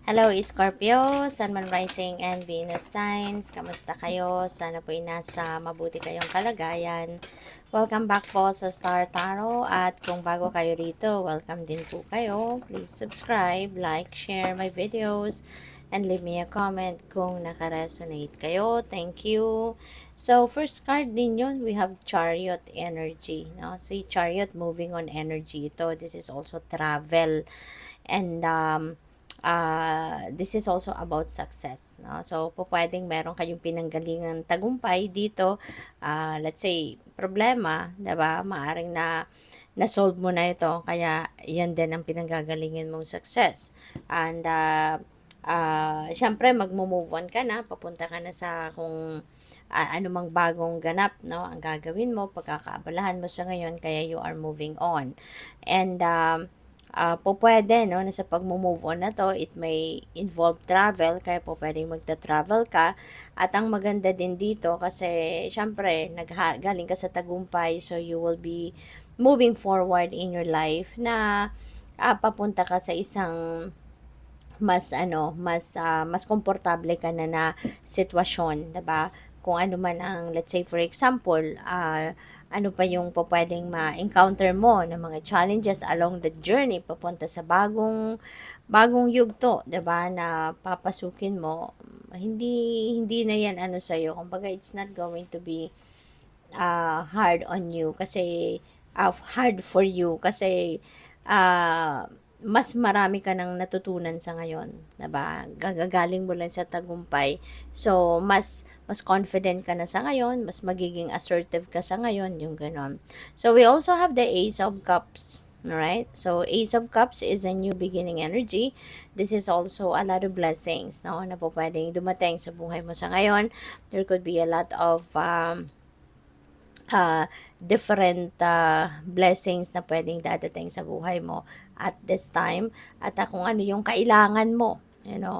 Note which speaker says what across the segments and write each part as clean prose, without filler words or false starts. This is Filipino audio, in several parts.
Speaker 1: Hello, Scorpio, Sun, Moon, Rising, and Venus signs. Kamusta kayo? Sana po'y nasa mabuti kayong kalagayan. Welcome back po sa Star Tarot. At kung bago kayo rito, welcome din po kayo. Please subscribe, like, share my videos, and leave me a comment kung nakaresonate kayo. Thank you. So, first card ninyo, we have Chariot energy. No? Si Chariot, moving on energy. Ito, this is also travel. And, this is also about success. No? So, pwedeng meron kayong pinanggalingan tagumpay dito. Let's say, problema, diba? Maaring na-solve mo na ito. Kaya, yan din ang pinanggagalingan mong success. And, syempre, magmo-move on ka na. Papunta ka na sa kung anumang bagong ganap, no? Ang gagawin mo, pagkakaabalahan mo sa ngayon, kaya you are moving on. And, pwede, no, na sa pag-move on na to, it may involve travel, kaya pwedeng magta-travel ka. At ang maganda din dito, kasi, syempre, galing ka sa tagumpay, so you will be moving forward in your life na papunta ka sa isang mas komportable ka na sitwasyon, 'di ba? Kung ano man ang, let's say for example, ano pa yung pwedeng ma-encounter mo ng mga challenges along the journey papunta sa bagong yugto, 'di ba? Na papasukin mo, hindi na 'yan ano sa iyo. Kumbaga it's not going to be hard on you kasi hard for you kasi uh, mas marami ka nang natutunan sa ngayon, 'di ba? Gagagaling mo lang sa tagumpay. So, mas confident ka na sa ngayon, mas magiging assertive ka sa ngayon, yung ganon. So, we also have the Ace of Cups. Alright? So, Ace of Cups is a new beginning energy. This is also a lot of blessings, no? Na po pwedeng dumating sa buhay mo sa ngayon. There could be a lot of different blessings na pwedeng dadating sa buhay mo at this time. At kung ano yung kailangan mo,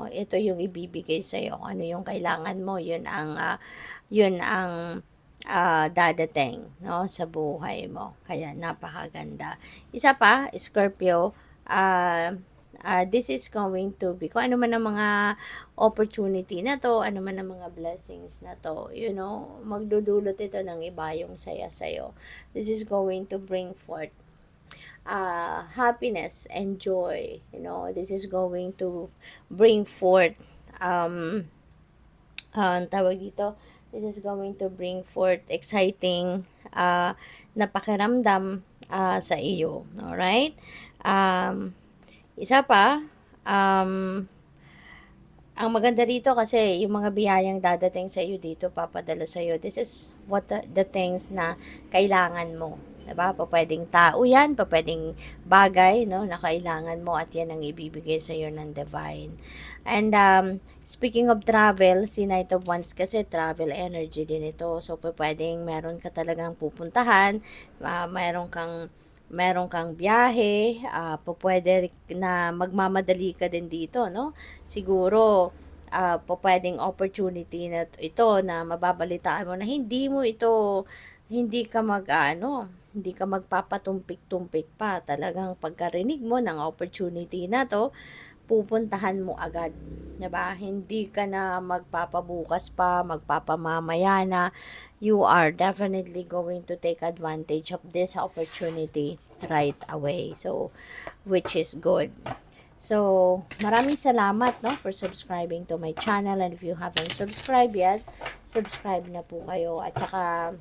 Speaker 1: ito yung ibibigay sa iyo. Ano yung kailangan mo, yun ang dadating, no, sa buhay mo. Kaya napakaganda. Isa pa, Scorpio, this is going to be, kung ano man ang mga opportunity na to, ano man ang mga blessings na to, magdudulot ito ng iba yung saya sa'yo. This is going to bring forth happiness and joy. This is going to bring forth, ang tawag dito, this is going to bring forth exciting na pakiramdam sa iyo. Alright? Isa pa, ang maganda dito kasi yung mga biyayang dadating sa iyo dito, papadala sa iyo, this is what the things na kailangan mo. Diba? Pwedeng tao yan, pwedeng bagay, no, na kailangan mo at yan ang ibibigay sa iyo ng divine. And speaking of travel, si Knight of Wands kasi travel energy din ito. So, pwedeng meron ka talagang pupuntahan, meron kang biyahe, pwede na magmamadali ka din dito, no? Siguro, pwedeng opportunity na ito na mababalitaan mo na hindi ka hindi ka magpapatumpik-tumpik pa. Talagang pagkarinig mo ng opportunity na to, pupuntahan mo agad. 'Di ba? Hindi ka na magpapabukas pa, magpapamamaya na. You are definitely going to take advantage of this opportunity right away. So, which is good. So, maraming salamat, no, for subscribing to my channel. And if you haven't subscribed yet, subscribe na po kayo. At saka,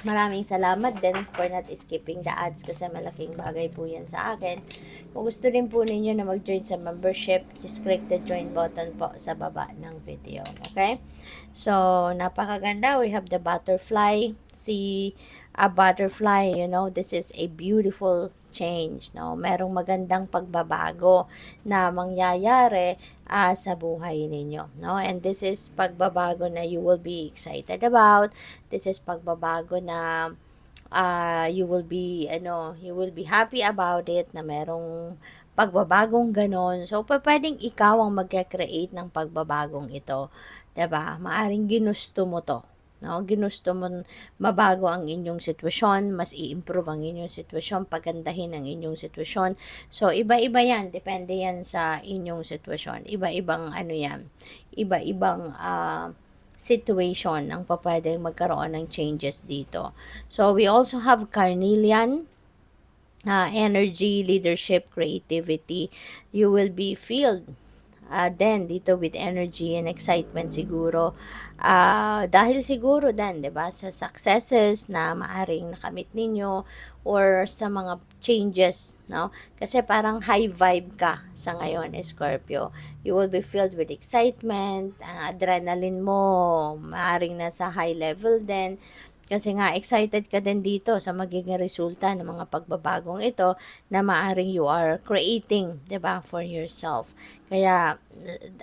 Speaker 1: maraming salamat din for not skipping the ads kasi malaking bagay po yan sa akin. Kung gusto rin po ninyo na mag-join sa membership, just click the join button po sa baba ng video. Okay? So, napakaganda. We have the butterfly. See a butterfly, this is a beautiful change. No? Merong magandang pagbabago na mangyayari sa buhay ninyo, no? And this is pagbabago na you will be excited about. This is pagbabago na you will be happy about it, na merong pagbabagong ganon. So, pwedeng ikaw ang mag-create ng pagbabagong ito. 'Di ba? Maaring ginusto mo to. no? Ginusto mo mabago ang inyong sitwasyon, mas i-improve ang inyong sitwasyon, pagandahin ang inyong sitwasyon. So, iba-iba yan, depende yan sa inyong sitwasyon. Iba-ibang ano yan, iba-ibang situation ang papwedeng magkaroon ng changes dito. So, we also have carnelian, energy, leadership, creativity. You will be filled then dito with energy and excitement siguro. Dahil siguro din, 'di ba, sa successes na maaring nakamit ninyo or sa mga changes, no? Kasi parang high vibe ka sa ngayon, Scorpio. You will be filled with excitement, adrenaline mo maaring nasa high level din. Kasi nga excited ka din dito sa magiging resulta ng mga pagbabagong ito na maaring you are creating, 'di ba, for yourself. Kaya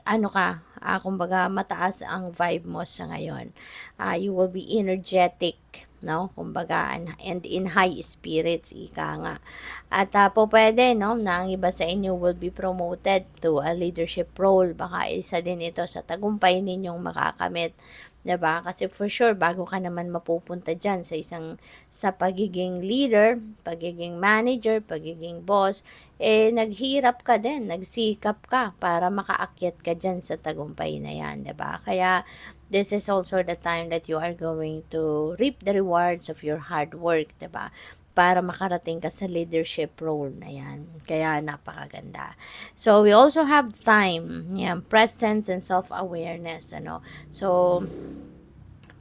Speaker 1: ano ka, kumbaga mataas ang vibe mo sa ngayon. You will be energetic, no? Kumbaga and in high spirits, ika nga. At po pwede, no, na ang iba sa inyo will be promoted to a leadership role. Baka isa din ito sa tagumpay ninyong makakamit. 'Di ba? Kasi for sure bago ka naman mapupunta diyan sa pagiging leader, pagiging manager, pagiging boss, naghirap ka din, nagsikap ka para makaakyat ka diyan sa tagumpay na 'yan, 'di ba? Kaya this is also the time that you are going to reap the rewards of your hard work, 'di ba? Para makarating ka sa leadership role na yan. Kaya napakaganda. So, we also have time, yan, presence and self-awareness, ano. So,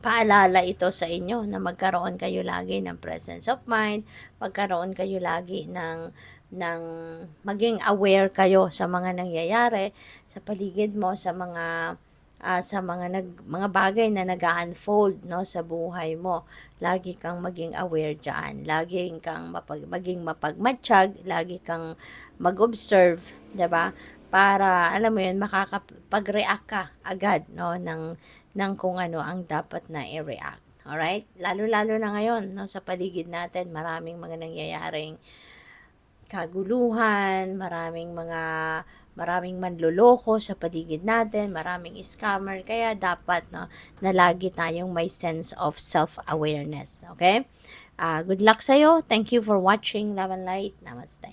Speaker 1: paalala ito sa inyo na magkaroon kayo lagi ng presence of mind, magkaroon kayo lagi ng maging aware kayo sa mga nangyayari sa paligid mo, sa mga bagay na nag-unfold, no, sa buhay mo. Lagi kang maging aware diyan. Lagi kang maging mapagmatsyag, lagi kang mag-observe, 'di ba? Para alam mo 'yun, makakapag-react ka agad, no, ng kung ano ang dapat na i-react. Alright? Lalo-lalo na ngayon, no, sa paligid natin, maraming mga nangyayaring kaguluhan, maraming manloloko sa paligid natin, maraming scammer, kaya dapat, no, na lagi tayong may sense of self-awareness. Okay? Good luck sa'yo. Thank you for watching. Love and Light. Namaste.